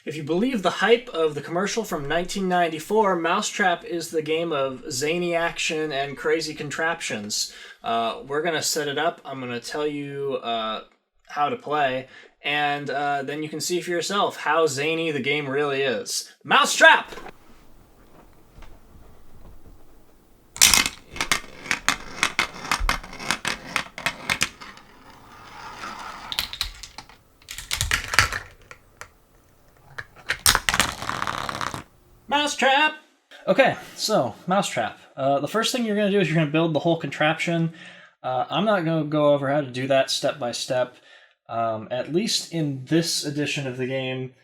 If you believe the hype of the commercial from 1994, Mousetrap is the game of zany action and crazy contraptions. We're going to set it up. I'm going to tell you how to play, and then you can see for yourself how zany the game really is. Mousetrap! Mousetrap! Okay, so, Mousetrap. The first thing you're going to do is you're going to build the whole contraption. I'm not going to go over how to do that step by step. At least in this edition of the game,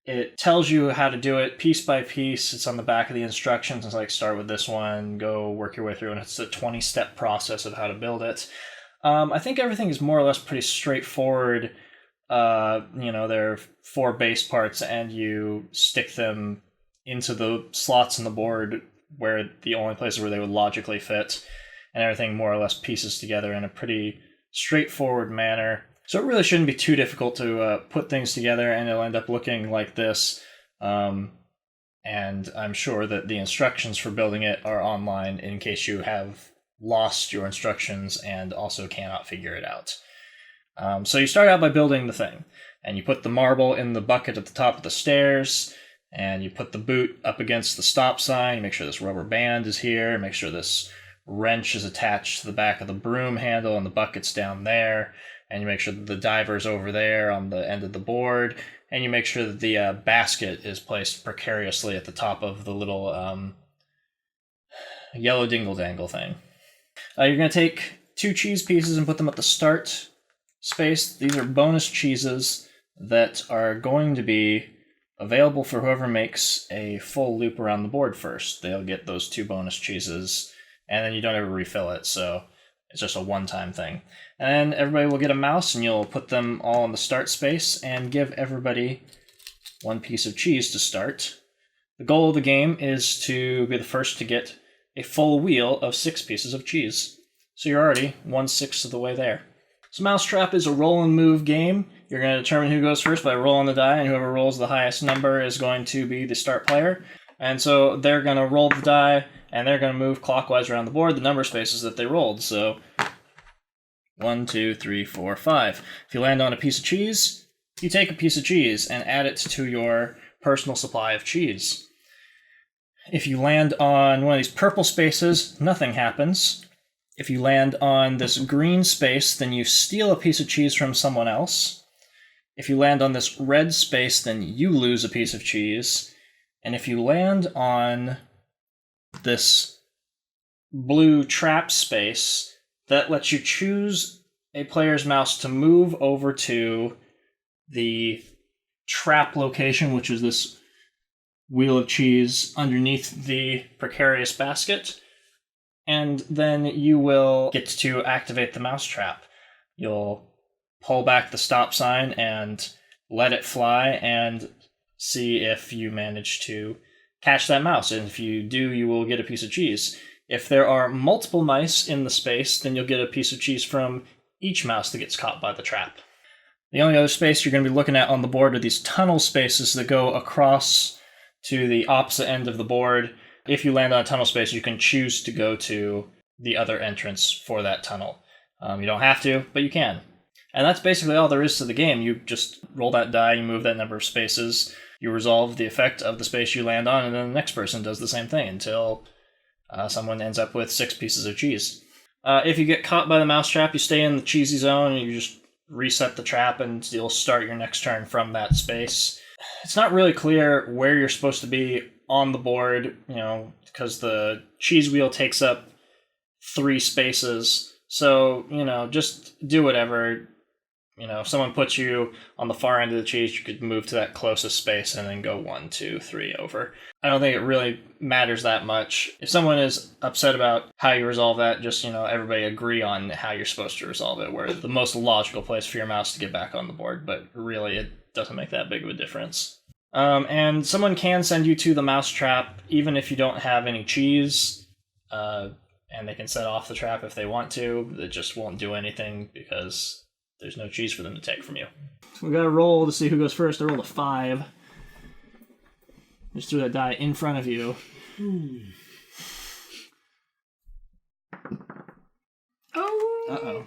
it tells you how to do it piece by piece. It's on the back of the instructions. It's like, start with this one, go work your way through, and it's a 20-step process of how to build it. I think everything is more or less pretty straightforward. There are 4 base parts, and you stick them into the slots in the board where the only places where they would logically fit, and everything more or less pieces together in a pretty straightforward manner. So it really shouldn't be too difficult to put things together, and it'll end up looking like this. And I'm sure that the instructions for building it are online in case you have lost your instructions and also cannot figure it out. So you start out by building the thing, and you put the marble in the bucket at the top of the stairs, and you put the boot up against the stop sign. You make sure this rubber band is here. Make sure this wrench is attached to the back of the broom handle and the bucket's down there. And you make sure that the diver's over there on the end of the board. And you make sure that the basket is placed precariously at the top of the little yellow dingle-dangle thing. You're going to take 2 cheese pieces and put them at the start space. These are bonus cheeses that are going to be available for whoever makes a full loop around the board first. They'll get those 2 bonus cheeses, and then you don't ever refill it, so it's just a one-time thing. And then everybody will get a mouse, and you'll put them all in the start space and give everybody 1 piece of cheese to start. The goal of the game is to be the first to get a full wheel of 6 pieces of cheese. So you're already 1/6 of the way there. So Mousetrap is a roll and move game. You're going to determine who goes first by rolling the die, and whoever rolls the highest number is going to be the start player. And so they're going to roll the die, and they're going to move clockwise around the board, the number spaces that they rolled. So 1, 2, 3, 4, 5. If you land on a piece of cheese, you take a piece of cheese and add it to your personal supply of cheese. If you land on one of these purple spaces, nothing happens. If you land on this green space, then you steal a piece of cheese from someone else. If you land on this red space, then you lose a piece of cheese. And if you land on this blue trap space, that lets you choose a player's mouse to move over to the trap location, which is this wheel of cheese underneath the precarious basket. And then you will get to activate the mousetrap. You'll pull back the stop sign and let it fly and see if you manage to catch that mouse. And if you do, you will get a piece of cheese. If there are multiple mice in the space, then you'll get a piece of cheese from each mouse that gets caught by the trap. The only other space you're going to be looking at on the board are these tunnel spaces that go across to the opposite end of the board. If you land on a tunnel space, you can choose to go to the other entrance for that tunnel. You don't have to, but you can. And that's basically all there is to the game. You just roll that die, you move that number of spaces, you resolve the effect of the space you land on, and then the next person does the same thing until someone ends up with 6 pieces of cheese. If you get caught by the mousetrap, you stay in the cheesy zone, and you just reset the trap, and you'll start your next turn from that space. It's not really clear where you're supposed to be on the board, because the cheese wheel takes up 3 spaces. So, just do whatever. If someone puts you on the far end of the cheese, you could move to that closest space and then go 1, 2, 3 over. I don't think it really matters that much. If someone is upset about how you resolve that, just, everybody agree on how you're supposed to resolve it, where the most logical place for your mouse to get back on the board, but really it doesn't make that big of a difference. And someone can send you to the mousetrap even if you don't have any cheese, and they can set off the trap if they want to. It just won't do anything because there's no cheese for them to take from you. So we got to roll to see who goes first. I rolled a 5. Just threw that die in front of you. Oh. Uh-oh.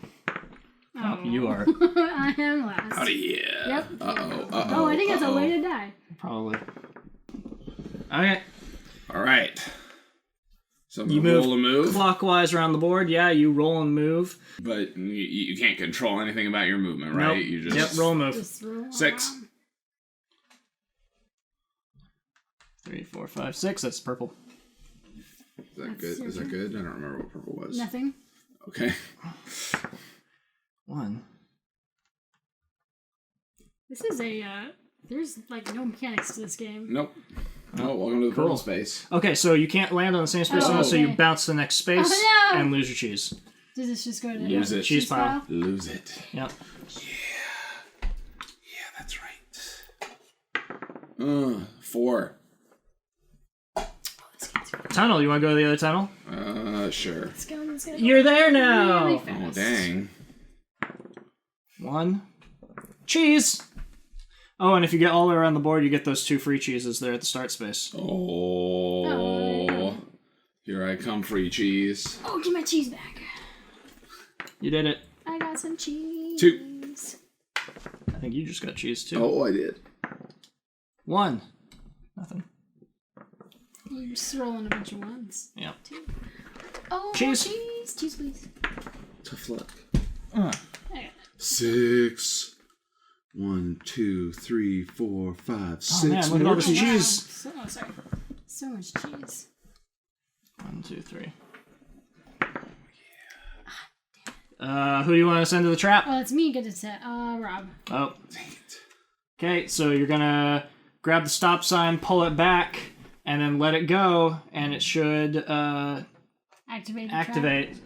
Oh. You are. I am last. Howdy, yeah. Yep. Uh-oh, Oh, I think that's a weighted die. Probably. Okay. All right. So You roll a move, clockwise around the board. Yeah, you roll and move. but you can't control anything about your movement, right? Nope. You just Yep, roll and move. Just roll 6. around. 3, 4, 5, 6. That's purple. Is that good? Is that good? I don't remember what purple was. Nothing. Okay. 1. This is a, there's like no mechanics to this game. Nope. Oh, welcome to the purple space. Okay, so you can't land on the same space, so you bounce to the next space and lose your cheese. Does this just go to Lose it. Cheese pile. Lose it. Yep. Yeah. Yeah, that's right. 4. Tunnel. You want to go to the other tunnel? Sure. Let's go. You're there now. Really Oh, fast. dang. 1. Cheese. Oh, and if you get all the way around the board, you get those 2 free cheeses there at the start space. Oh. Here I come, free cheese. Oh, give my cheese back. You did it. I got some cheese. 2. I think you just got cheese too. Oh, I did. 1. Nothing. You're just rolling a bunch of ones. Yep. 2. Oh, Cheese. cheese. Cheese, please. Tough luck. I got it. 6. 1, 2, 3, 4, 5, 6. Oh man, look at all this more cheese. Wow. Sorry. So much cheese. 1, 2, 3. Who do you want to send to the trap? Oh, it's me. Good to say. Rob. Oh. Okay, so you're gonna grab the stop sign, pull it back, and then let it go, and it should Activate. The activate.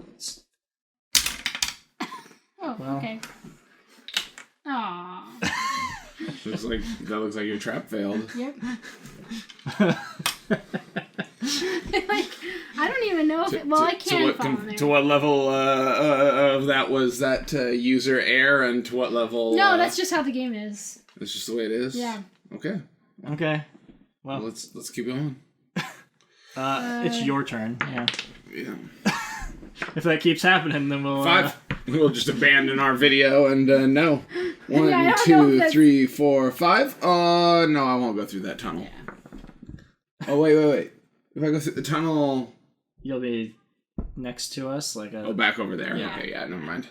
Trap. Oh, Well. okay. Aww. That looks like your trap failed. Yep. Like, I don't even know if it, well, I can't follow there. To what level of that was that user error, and to what level? No, that's just how the game is. That's just the way it is. Yeah. Okay. Okay. Well, Let's keep going. it's your turn. Yeah. Yeah. If that keeps happening, then we'll 5. We'll just abandon our video and no. 1, Yeah, I don't know 2, if 3, 4, 5. No, I won't go through that tunnel. Yeah. Oh wait. If I go through the tunnel, You'll be next to us, like a. oh, back over there. Yeah. Okay, yeah, never mind.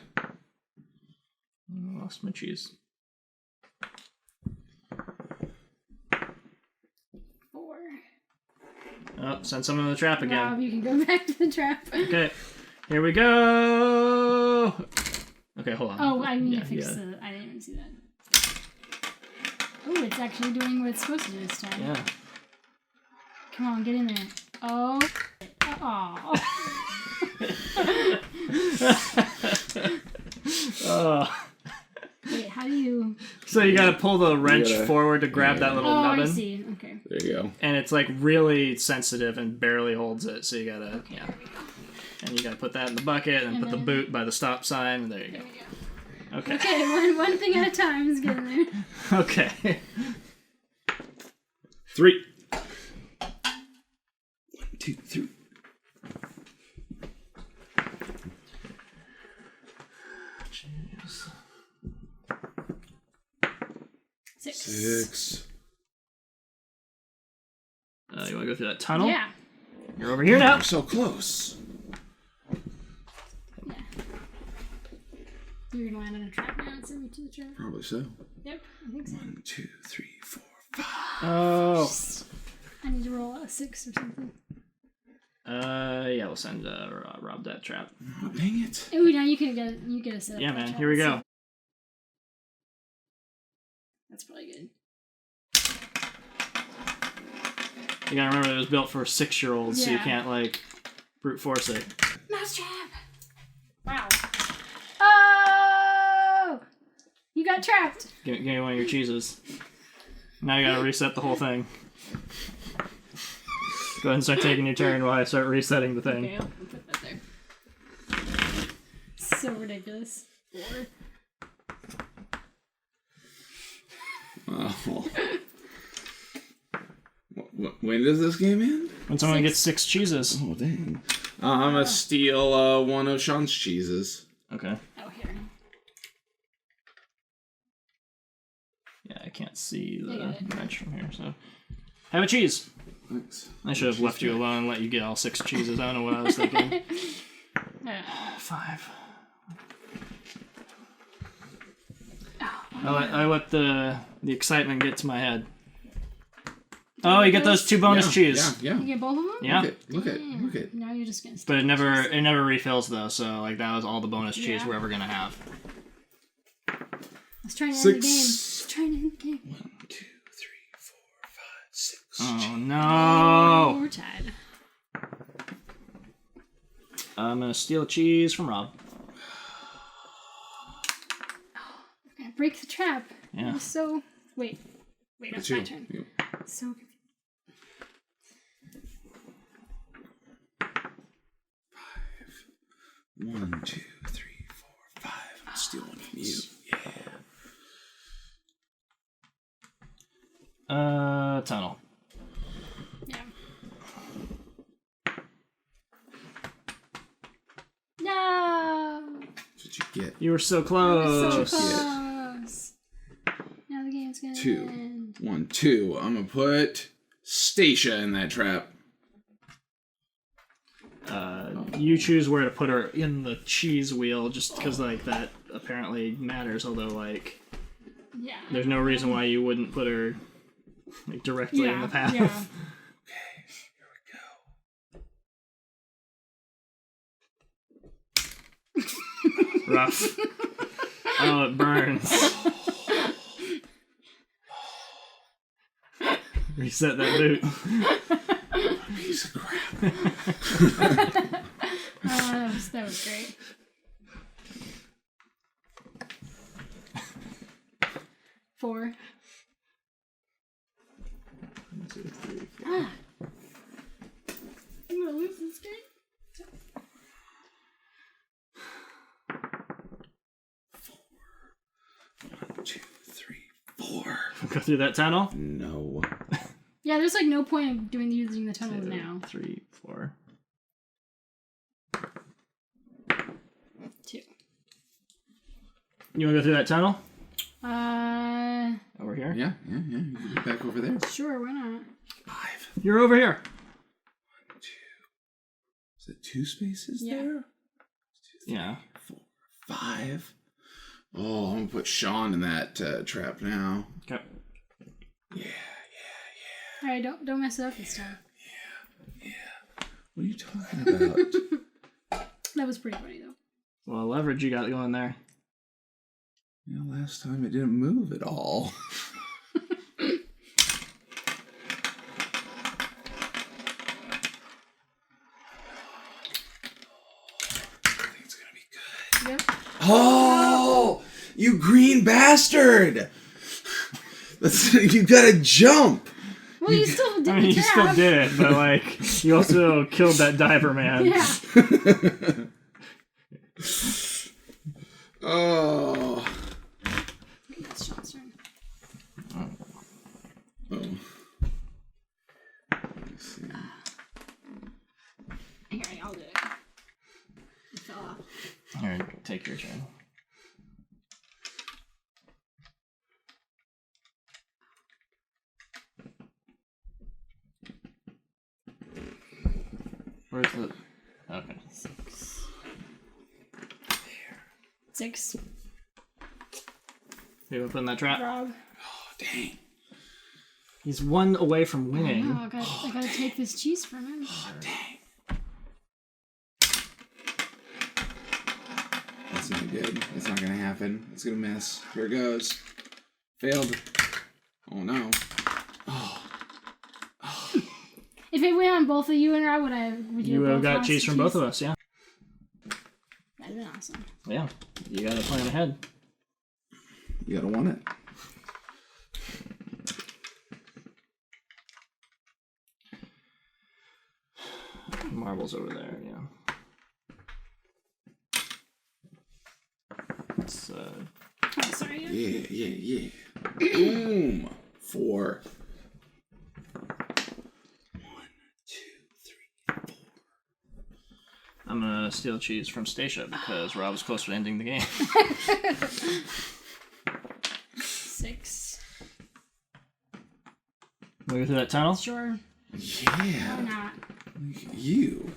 Lost my cheese. 4. Oh, send someone to the trap again. Rob, you can go back to the trap. Okay, here we go. Okay, hold on. Oh, I need to fix the. I didn't even see that. Oh, it's actually doing what it's supposed to do this time. Yeah. Come on, get in there. Oh. Oh. Oh. Wait, how do you? So you gotta pull the wrench gotta- forward to grab that little Oh, nubbin. I see. Okay. There you go. And it's like really sensitive and barely holds it, so you gotta, yeah. And you gotta put that in the bucket and put the boot by the stop sign, and there you go. Okay. Okay, one thing at a time is getting there. Okay. 3. 1, 2, 3. Jeez. 6. 6. You wanna go through that tunnel? Yeah. You're over here now. We're so close. Yeah. You're gonna land on a trap now and send me to the trap? Probably so. Yep, I think so. 1, 2, 3, 4, 5. Oh. I need to roll a 6 or something. Yeah, we'll send Rob that trap. Oh, dang it. Ooh, now you get a set up. Yeah, for man. trap. Here we go. That's probably good. You gotta remember it was built for 6-year-olds, so you Yeah. can't like brute force it. Mouse trap! Wow. Oh! You got trapped! Give me one of your cheeses. Now you gotta reset the whole thing. Go ahead and start taking your turn while I start resetting the thing. Okay, I'll put that there. So ridiculous. 4. Oh. When does this game end? When someone gets 6 cheeses. Oh, dang. I'm going to steal one of Sean's cheeses. Okay. Oh, here. Yeah, I can't see the wrench from here, so... Have a cheese! Thanks. I should have left you alone and let you get all 6 cheeses. I don't know what I was thinking. 5. I let the excitement get to my head. Oh, you get those 2 bonus cheese. Yeah. You get both of them? Yeah. Look at. Now you're just gonna. But it never refills though, so like that was all the bonus cheese we're ever gonna have. Let's try to end 6. the game. Let's try to end the game. 1, 2, 3, 4, 5, 6. Oh no! We're tied. I'm gonna steal a cheese from Rob. Okay, break the trap. Yeah. I'm so. Wait, it's my turn. Yeah. So confused. 1, 2, 3, 4, 5. I'm stealing from you. Yeah. Tunnel. Yeah. No. That's what you get. You were so close. We're so close. Now the game's gonna 2. end. 1, 2. I'm gonna put Stacia in that trap. You choose where to put her in the cheese wheel, just because like that apparently matters. Although like, Yeah. there's no reason why you wouldn't put her like directly in the path. Yeah. Okay, here we go. Rough. Oh, it burns. Reset that boot. Piece of crap. That was great. Four. 1, 2, 3, 4. I'm gonna lose this game. 1, 2, 3, 4. Go through that tunnel. No. Yeah, there's like no point of using the tunnel 2, now. 3, 4. 2. You want to go through that tunnel? Over here? Yeah. You can get back over there. Sure, why not? 5. You're over here. 1, 2. Is it 2 spaces Yeah. there? 2, 3, Yeah. 4, 5. Oh, I'm gonna put Sean in that trap now. Okay. Yeah. Alright, don't mess it up this time. Yeah. What are you talking about? That was pretty funny though. Well, leverage you got going there. You know, last time it didn't move at all. I think it's gonna be good. Yep. Oh, you green bastard! You gotta jump. Well, you still did. I mean, you still did it, but like, you also killed that diver man. Yeah. Oh. That's Sean's turn. Oh. Let's see. Here, I'll do it. It fell off. Here, take your turn. Where's the... Okay. 6. You want to put in that trap? Rob. Oh, dang. He's 1 away from winning. Oh, I gotta take this cheese from him. Oh, dang. That's not good. That's not gonna happen. It's gonna miss. Here it goes. Failed. Oh, no. Oh. If it went on both of you and Rob, would You would have both got lost cheese the from both of us, yeah. That'd been awesome. Yeah, you gotta plan ahead. You gotta want it. Marbles over there, yeah. It's, Oh, sorry. Yeah. Boom. 4. I'm gonna steal cheese from Stacia because Rob was close to ending the game. 6. Move through that tunnel? Sure. Yeah. Why not? Look at you.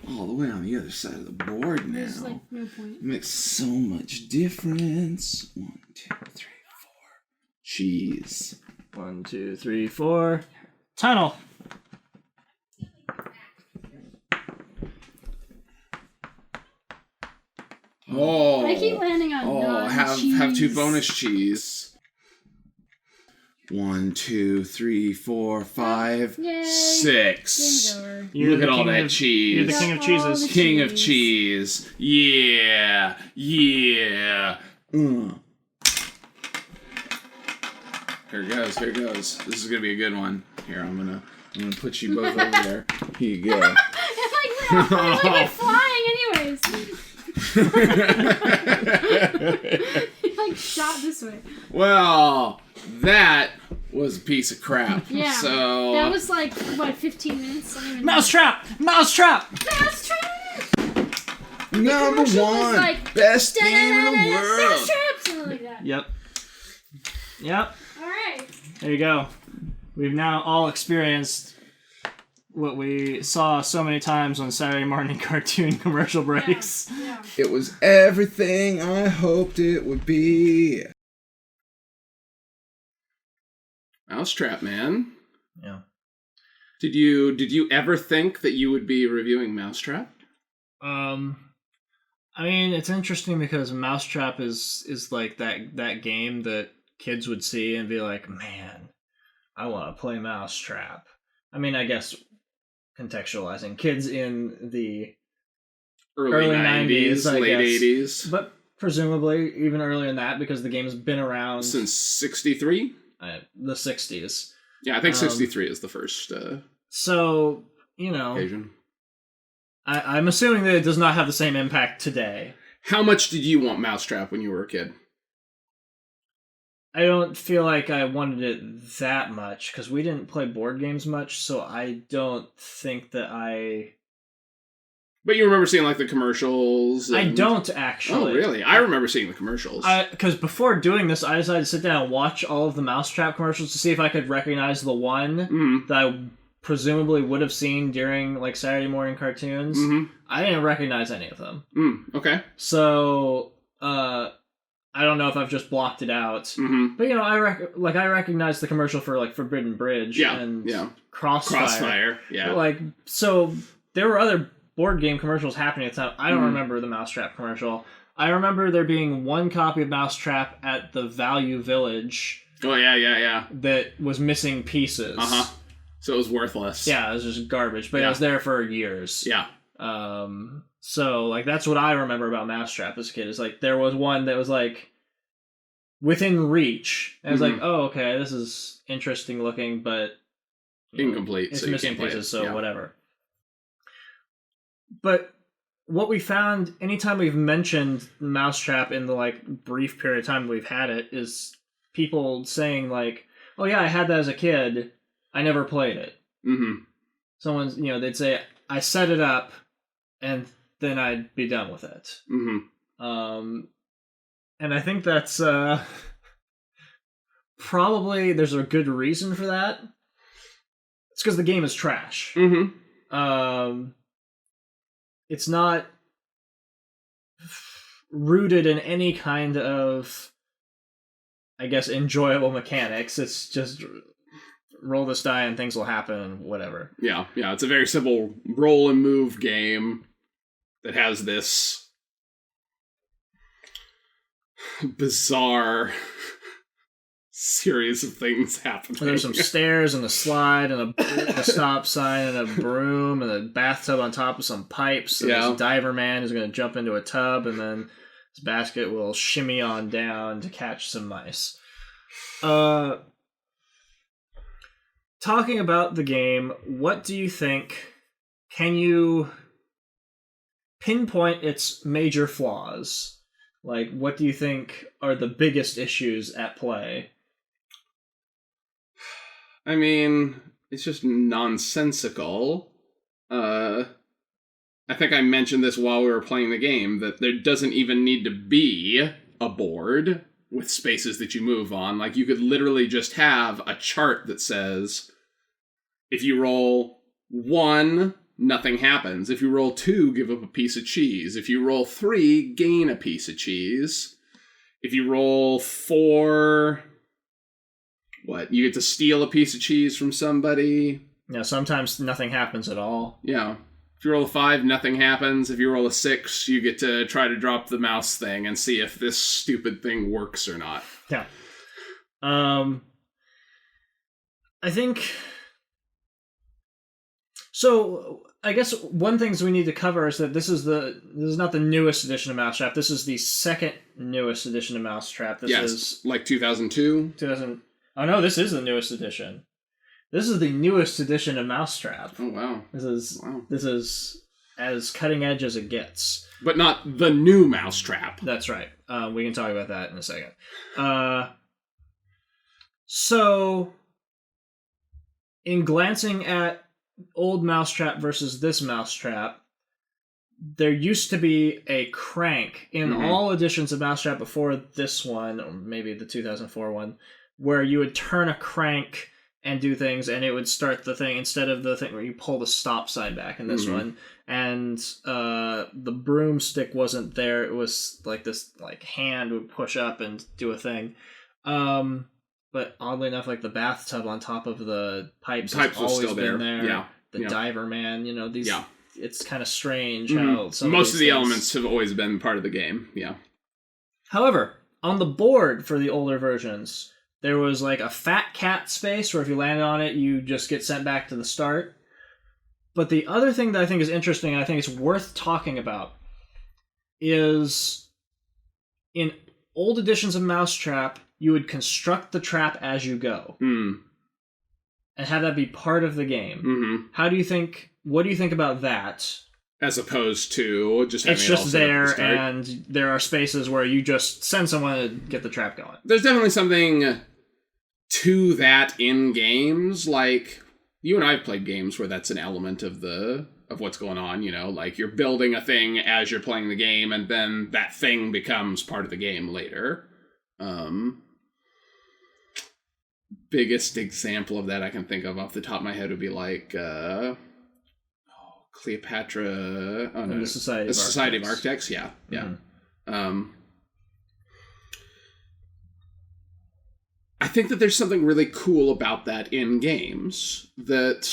All the way on the other side of the board now. There's like no point. Makes so much difference. 1, 2, 3, 4. Cheese. 1, 2, 3, 4. Tunnel. Oh. I keep landing on have 2 bonus cheese. 1, 2, 3, 4, 5, Yay. 6. Game's over. Look at all that You're cheese. the king of Got all cheeses. the King of cheese. cheese. Yeah. Yeah. Here it goes. Here it goes. This is gonna be a good one. Here, I'm gonna put you both over there. Here you go. It's like we're flying anyways. He like shot this way. Well, that was a piece of crap. Yeah. So That was like, what, 15 minutes? I don't even know. Mousetrap! Mousetrap! Mousetrap! number commercial was 1 like, best game in the world. Mousetrap! Something like that. Yep. Yep. Alright. There you go. We've now all experienced what we saw so many times on Saturday morning cartoon commercial breaks. Yeah. It was everything I hoped it would be. Mousetrap, man. Yeah. Did you ever think that you would be reviewing Mousetrap? I mean, it's interesting because Mousetrap is like that game that kids would see and be like, man, I want to play Mousetrap. I mean, I guess contextualizing kids in the early 90s, I late guess. 80s. But presumably even earlier than that because the game's been around Since 63? The 60s. Yeah, I think 63 is the first So, you know, occasion. I'm assuming that it does not have the same impact today. How much did you want Mousetrap when you were a kid? I don't feel like I wanted it that much because we didn't play board games much, so I don't think that I... But you remember seeing like the commercials? I don't actually. Oh, really? I remember seeing the commercials. Because before doing this, I decided to sit down and watch all of the Mousetrap commercials to see if I could recognize the one that I presumably would have seen during like Saturday morning cartoons. I didn't recognize any of them. Okay. So, I don't know if I've just blocked it out. But, you know, I recognize the commercial for like Forbidden Bridge and Crossfire. Yeah. Like, so there were other board game commercials happening at the time. I don't remember the Mousetrap commercial. I remember there being one copy of Mousetrap at the Value Village. Oh, yeah. That was missing pieces. So it was worthless. Yeah, it was just garbage, but it was there for years. Yeah. So, like, that's what I remember about Mousetrap as a kid. Is like, there was one that was, like, within reach. And I was like, oh, okay, this is interesting looking, but... incomplete. It's so missing pieces, so yeah. whatever. But what we found, anytime we've mentioned Mousetrap in the, like, brief period of time we've had it, is people saying, like, oh, yeah, I had that as a kid. I never played it. Someone's, you know, they'd say, I set it up, and then I'd be done with it. And I think that's probably, there's a good reason for that. It's because the game is trash. It's not rooted in any kind of, I guess, enjoyable mechanics. It's just roll this die and things will happen and whatever. Yeah, it's a very simple roll and move game that has this bizarre series of things happening. There's some stairs and a slide and a stop sign and a broom and a bathtub on top of some pipes. And there's a diver man who's going to jump into a tub and then his basket will shimmy on down to catch some mice. Talking about the game, what do you think? Can you pinpoint its major flaws? Like, what do you think are the biggest issues at play? I mean, it's just nonsensical. I think I mentioned this while we were playing the game, that there doesn't even need to be a board with spaces that you move on. Like, you could literally just have a chart that says, if you roll 1, nothing happens. If you roll 2, give up a piece of cheese. If you roll 3, gain a piece of cheese. If you roll 4, you get to steal a piece of cheese from somebody. Yeah, sometimes nothing happens at all. Yeah. If you roll a 5, nothing happens. If you roll a 6, you get to try to drop the mouse thing and see if this stupid thing works or not. Yeah. I think... So, I guess one thing we need to cover is that this is not the newest edition of Mousetrap. This is the second newest edition of Mousetrap. This is... like 2002? Oh no, this is the newest edition. This is the newest edition of Mousetrap. Oh, wow. This is as cutting edge as it gets. But not the new Mousetrap. That's right. We can talk about that in a second. So, in glancing at old Mousetrap versus this Mousetrap, there used to be a crank in all editions of Mousetrap before this one, or maybe the 2004 one, where you would turn a crank and do things, and it would start the thing instead of the thing where you pull the stop sign back in this one. And the broomstick wasn't there. It was like this hand would push up and do a thing. But oddly enough, like the bathtub on top of the pipes has always been there. Yeah. The diver man, these. Yeah. It's kind of strange how most of the elements have always been part of the game. Yeah. However, on the board for the older versions, there was like a fat cat space where if you landed on it, you just get sent back to the start. But the other thing that I think is interesting, and I think it's worth talking about, is in old editions of Mousetrap, you would construct the trap as you go. And have that be part of the game. What do you think about that? As opposed to just having it's just there, and there are spaces where you just send someone to get the trap going. There's definitely something to that in games. Like, you and I have played games where that's an element of what's going on, like you're building a thing as you're playing the game, and then that thing becomes part of the game later. Biggest example of that I can think of off the top of my head would be like Cleopatra. Oh no, the Society of Architects. Yeah. I think that there's something really cool about that in games. That,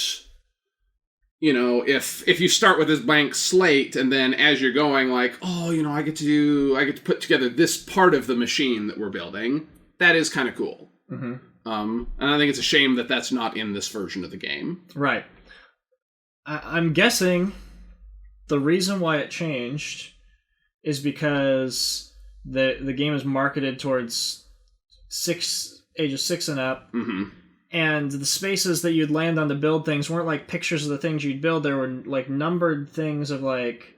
if you start with this blank slate and then as you're going, like, I get to put together this part of the machine that we're building. That is kind of cool. And I think it's a shame that that's not in this version of the game. Right. I'm guessing the reason why it changed is because the game is marketed towards ages 6 and up, and the spaces that you'd land on to build things weren't like pictures of the things you'd build. There were like numbered things of like,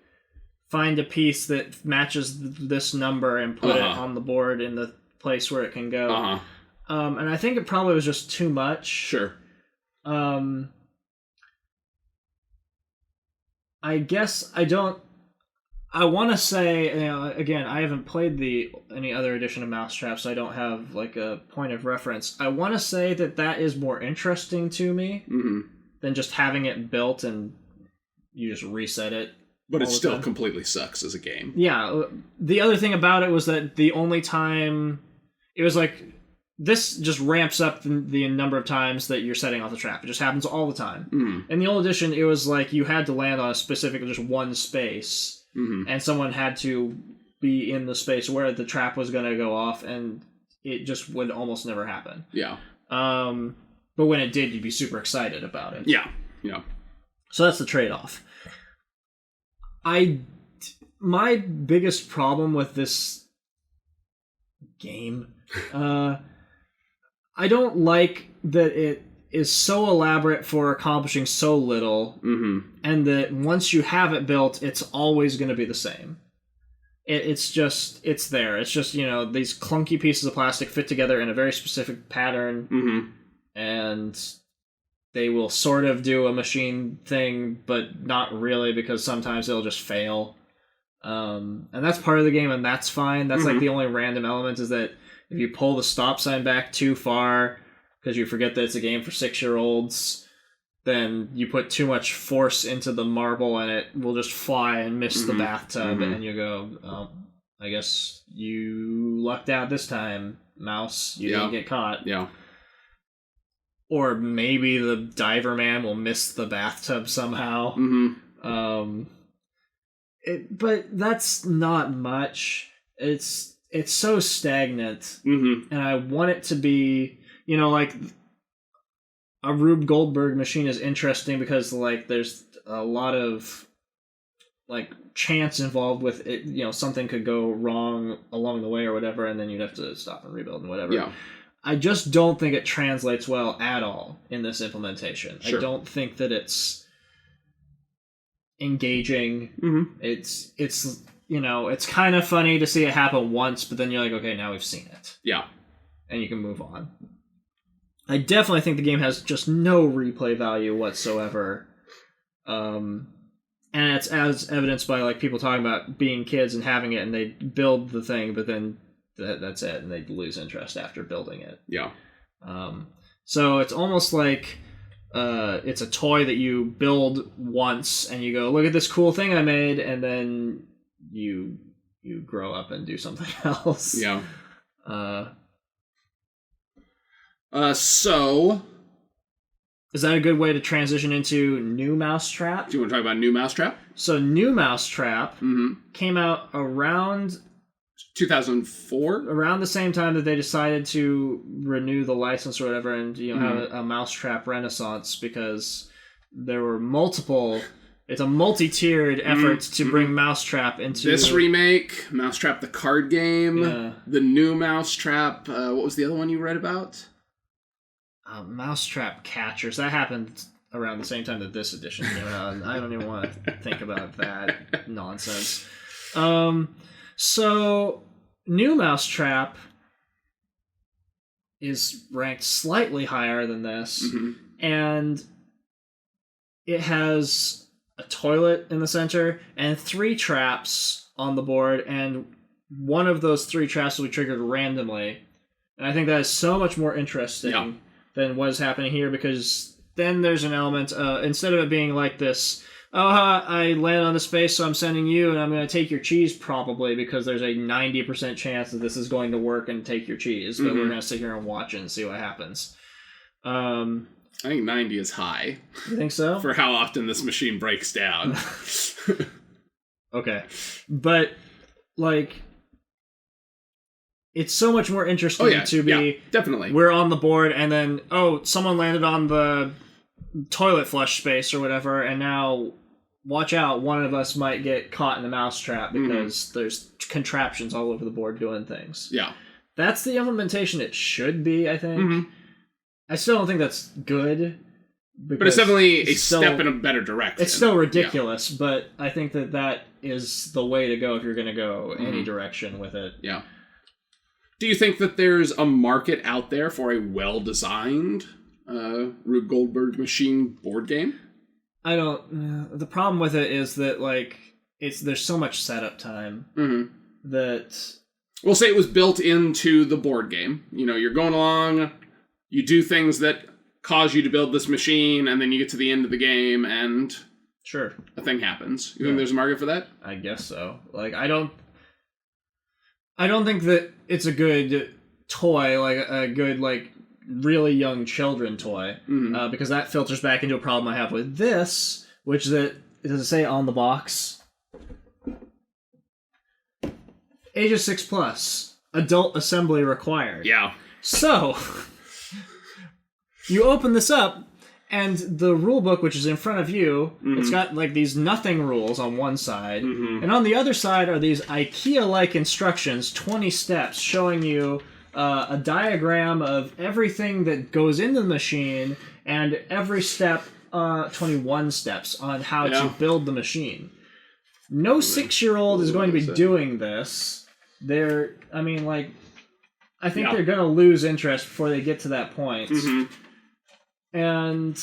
find a piece that matches this number and put it on the board in the place where it can go. And I think it probably was just too much. Sure. I guess I want to say, again, I haven't played any other edition of Mousetrap, so I don't have like a point of reference. I want to say that is more interesting to me than just having it built and you just reset it. But it still completely sucks as a game. Yeah. The other thing about it was that the only time it was like, this just ramps up the number of times that you're setting off the trap. It just happens all the time. In the old edition, it was like you had to land on a specific, just one space, and someone had to be in the space where the trap was going to go off, and it just would almost never happen. Yeah. But when it did, you'd be super excited about it. Yeah. So that's the trade-off. My biggest problem with this game... I don't like that it is so elaborate for accomplishing so little, and that once you have it built, it's always going to be the same. It's there. It's just, these clunky pieces of plastic fit together in a very specific pattern, and they will sort of do a machine thing, but not really, because sometimes they'll just fail. And that's part of the game, and that's fine. That's like the only random element, is that if you pull the stop sign back too far because you forget that it's a game for 6-year-olds, then you put too much force into the marble and it will just fly and miss the bathtub, and you go, oh, I guess you lucked out this time, mouse. You didn't get caught. Yeah. Or maybe the diver man will miss the bathtub somehow. But that's not much. It's so stagnant, and I want it to be, like a Rube Goldberg machine is interesting because like there's a lot of like chance involved with it. Something could go wrong along the way or whatever, and then you'd have to stop and rebuild and whatever. Yeah. I just don't think it translates well at all in this implementation. Sure. I don't think that it's engaging. It's it's kind of funny to see it happen once, but then you're like, okay, now we've seen it. Yeah. And you can move on. I definitely think the game has just no replay value whatsoever. And it's as evidenced by like people talking about being kids and having it, and they build the thing, but then that's it, and they lose interest after building it. Yeah. So it's almost like it's a toy that you build once, and you go, look at this cool thing I made, and then you grow up and do something else. Yeah. So is that a good way to transition into New Mousetrap? Do you want to talk about New Mousetrap? So New Mousetrap came out around 2004, around the same time that they decided to renew the license or whatever, and have a Mousetrap renaissance, because there were multiple. It's a multi-tiered effort to bring Mousetrap into this remake, Mousetrap the card game, the New Mousetrap. What was the other one you read about? Mousetrap Catchers. That happened around the same time that this edition came out. I don't even want to think about that nonsense. So, New Mousetrap is ranked slightly higher than this, and it has a toilet in the center and 3 traps on the board, and one of those 3 traps will be triggered randomly. And I think that is so much more interesting than what is happening here, because then there's an element, instead of it being like this, I land on the space, so I'm sending you, and I'm going to take your cheese probably, because there's a 90% chance that this is going to work and take your cheese, but we're going to sit here and watch it and see what happens. I think 90 is high. You think so? For how often this machine breaks down. Okay. But, like, it's so much more interesting to be... definitely. We're on the board, and then, someone landed on the toilet flush space or whatever, and now, watch out, one of us might get caught in the mousetrap because there's contraptions all over the board doing things. Yeah. That's the implementation it should be, I think. I still don't think that's good. But it's definitely a step in a better direction. It's still ridiculous, but I think that is the way to go if you're going to go any direction with it. Yeah. Do you think that there's a market out there for a well-designed Rube Goldberg machine board game? I don't. The problem with it is that there's so much setup time that. We'll say it was built into the board game. You're going along, you do things that cause you to build this machine, and then you get to the end of the game, and a thing happens. You think there's a market for that? I guess so. I don't think that it's a good toy, a good really young children toy, because that filters back into a problem I have with this, which does it say on the box? Ages 6+, adult assembly required. Yeah. So, you open this up, and the rule book, which is in front of you, it's got these nothing rules on one side, and on the other side are these IKEA-like instructions, 20 steps, showing you a diagram of everything that goes into the machine, and every step, 21 steps on how to build the machine. No 6-year-old is going to be doing this. I think they're going to lose interest before they get to that point. And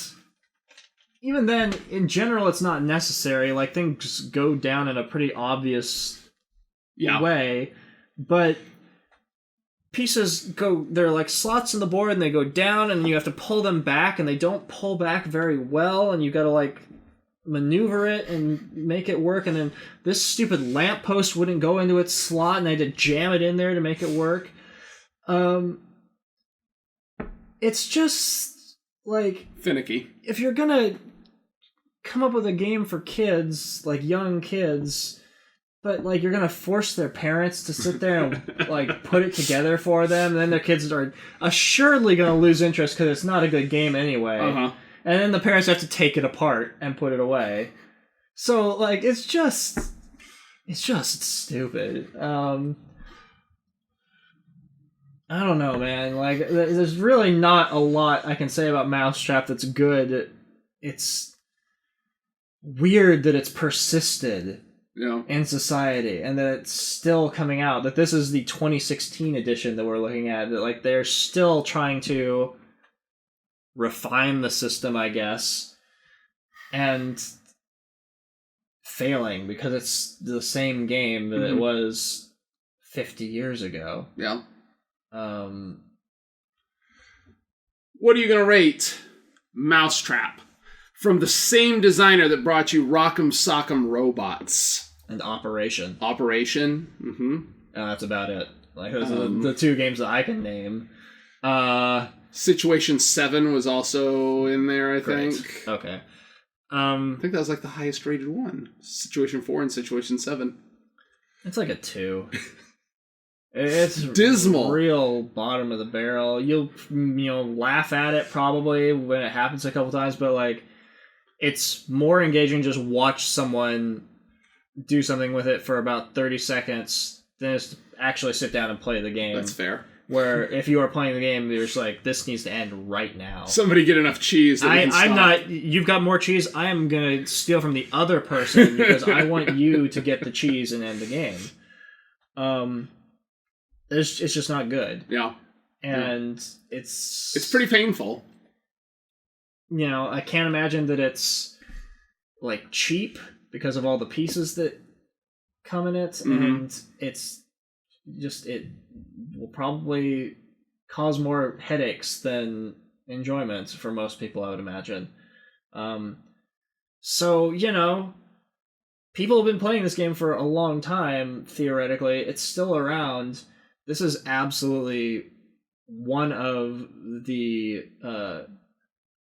even then, in general, it's not necessary. Like, things go down in a pretty obvious way, but pieces they're like slots in the board, and they go down, and you have to pull them back, and they don't pull back very well, and you gotta, like, maneuver it and make it work, and then this stupid lamppost wouldn't go into its slot, and I had to jam it in there to make it work. It's just, like... finicky. If you're gonna come up with a game for kids, like young kids, but like you're gonna force their parents to sit there and like put it together for them, and then their kids are assuredly gonna lose interest because it's not a good game anyway. And then the parents have to take it apart and put it away. So like it's just stupid. I don't know, man. Like, there's really not a lot I can say about Mousetrap that's good. It's weird that it's persisted in society and that it's still coming out. That this is the 2016 edition that we're looking at. That, like, they're still trying to refine the system, I guess, and failing because it's the same game that it was 50 years ago. Yeah. What are you gonna rate Mousetrap from the same designer that brought you Rock'em Sock'em Robots and Operation? That's about it. Like those are the two games that I can name. Situation 7 was also in there, I think. Okay. I think that was like the highest rated one. Situation 4 and Situation 7. It's like a 2. It's dismal. Real bottom of the barrel. You'll laugh at it probably when it happens a couple times, but like it's more engaging just watch someone do something with it for about 30 seconds than just actually sit down and play the game. That's fair. Where if you are playing the game, you're just like, this needs to end right now. Somebody get enough cheese. I'm not. You've got more cheese. I am gonna steal from the other person because I want you to get the cheese and end the game. It's just not good. Yeah. And it's pretty painful. I can't imagine that it's like cheap because of all the pieces that come in it, and it's just it will probably cause more headaches than enjoyment for most people, I would imagine. So people have been playing this game for a long time. Theoretically, it's still around. This is absolutely one of the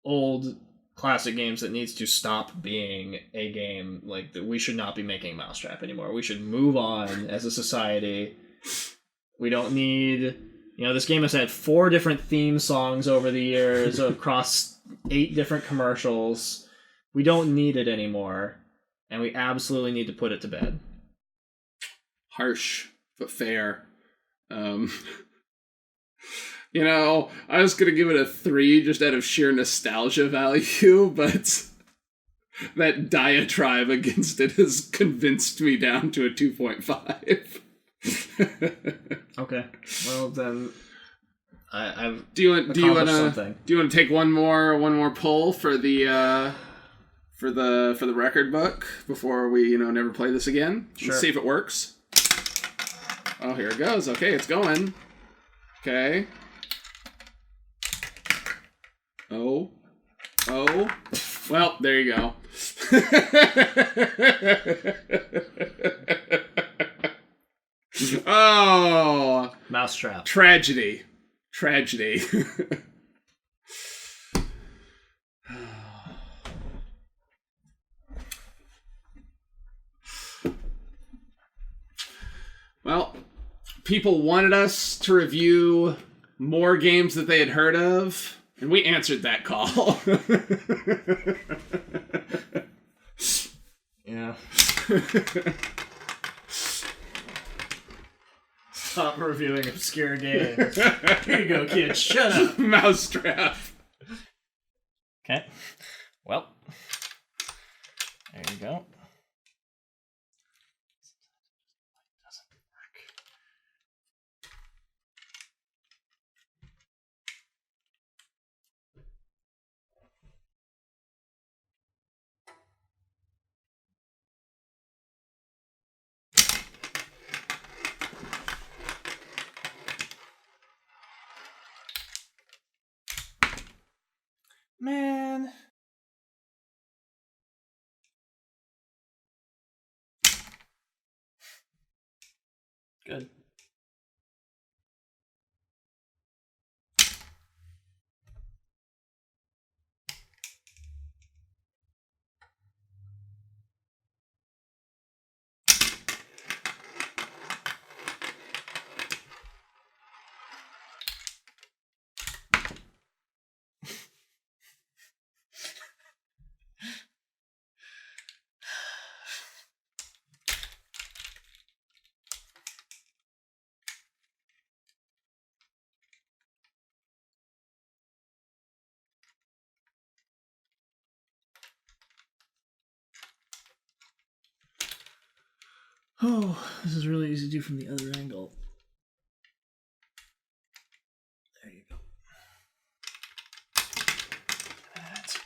old classic games that needs to stop being a game. Like, that we should not be making Mousetrap anymore. We should move on as a society. We don't need... this game has had 4 different theme songs over the years across 8 different commercials. We don't need it anymore, and we absolutely need to put it to bed. Harsh, but fair. I was going to give it a 3 just out of sheer nostalgia value, but that diatribe against it has convinced me down to a 2.5. Okay. Well, then I've do you want to take one more poll for the record book before we never play this again? Sure. Let's see if it works. Oh, here it goes. Okay, it's going. Okay. Oh. Well, there you go. Oh. Mousetrap. Tragedy. Well, people wanted us to review more games that they had heard of, and we answered that call. Yeah. Stop reviewing obscure games. Here you go, kids. Shut up. Mousetrap. Okay. Well, there you go. Good. Oh, this is really easy to do from the other angle. There you go. That.